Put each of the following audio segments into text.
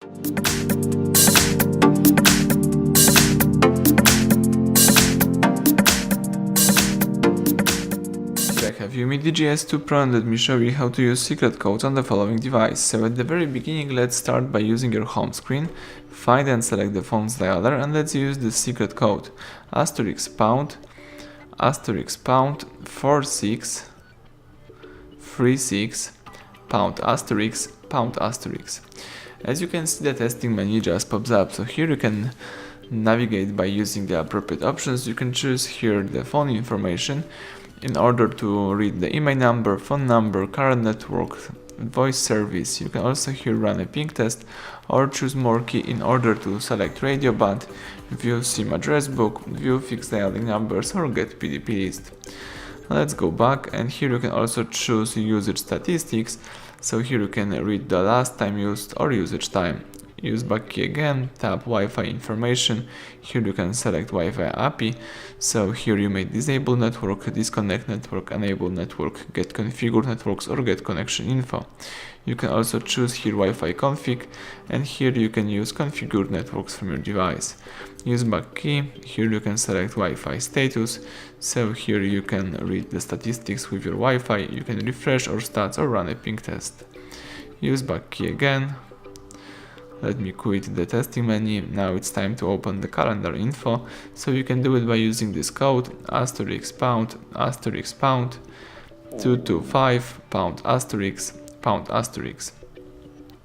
I have UMIDIGI S2 Pro, and let me show you how to use secret codes on the following device. So at the very beginning, let's start by using your home screen. Find and select the phone's dialer, and let's use the secret code *#pound *4636 ###. As you can see, the testing menu just pops up, so here you can navigate by using the appropriate options. You can choose here the phone information in order to read the email number, phone number, current network, voice service. You can also here run a ping test or choose more key in order to select radio band, view SIM address book, view fixed dialing numbers, or get PDP list. Let's go back, and here you can also choose usage statistics. So here you can read the last time used or usage time. Use back key again, tap Wi-Fi information. Here you can select Wi-Fi API. So here you may disable network, disconnect network, enable network, get configured networks, or get connection info. You can also choose here Wi-Fi config, and here you can use configured networks from your device. Use back key. Here you can select Wi-Fi status. So here you can read the statistics with your Wi-Fi. You can refresh or stats or run a ping test. Use back key again. Let me quit the testing menu. Now it's time to open the calendar info. So you can do it by using this code *pound *225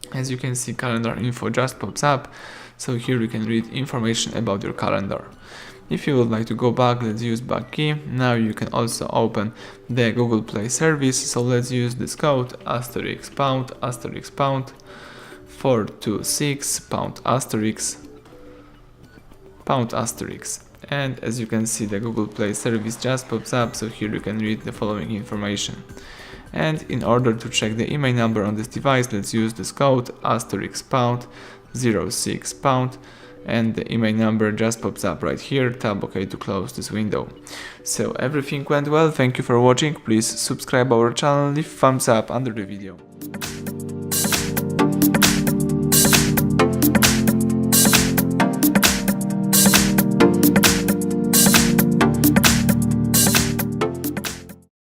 ***. As you can see, calendar info just pops up. So here you can read information about your calendar. If you would like to go back, let's use back key. Now you can also open the Google Play service. So let's use this code *pound *426 ***. And as you can see, the Google Play service just pops up, so here you can read the following information. And in order to check the email number on this device, let's use this code *pound *06 and the email number just pops up right here. Tap OK to close this window. So everything went well. Thank you for watching. Please subscribe our channel, leave thumbs up under the video.